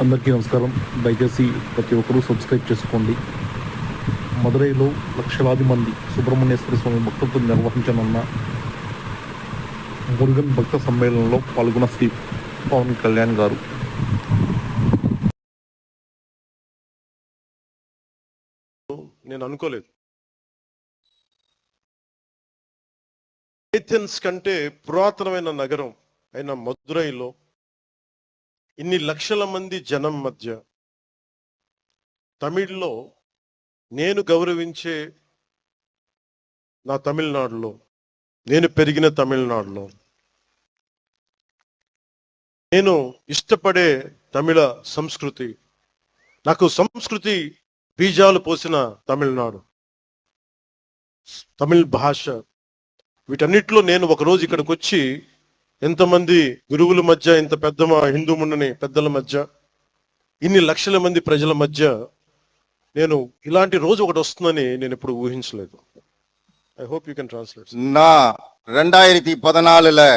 అందరికీ నమస్కారం. దయచేసి ప్రతి ఒక్కరూ సబ్స్క్రైబ్ చేసుకోండి. మదురైలో లక్షలాది మంది సుబ్రహ్మణ్యేశ్వర స్వామి భక్తులతో నిర్వహించనున్న మురుగన్ భక్త సమ్మేళనంలో పాల్గొన్న శ్రీ పవన్ కళ్యాణ్ గారు. నేను అనుకోలేదు. ఏథెన్స్ కంటే పురాతనమైన నగరం అయిన మదురైలో ఇన్ని లక్షల మంది జనం మధ్య తమిళ్లో నేను గౌరవించే నా తమిళనాడులో, నేను పెరిగిన తమిళనాడులో, నేను ఇష్టపడే తమిళ సంస్కృతి, నాకు సంస్కృతి బీజాలు పోసిన తమిళనాడు, తమిళ్ భాష, వీటన్నిటిలో నేను ఒకరోజు ఇక్కడికి వచ్చి ఎంతమంది గురువుల మధ్య, ఇంత పెద్ద మా హిందూ ముండని పెద్దల మధ్య, ఇన్ని లక్షల మంది ప్రజల మధ్య నేను ఇలాంటి రోజు ఒకటి వస్తుందని నేను ఎప్పుడు ఊహించలేదు. I hope you can translate. நான் 2014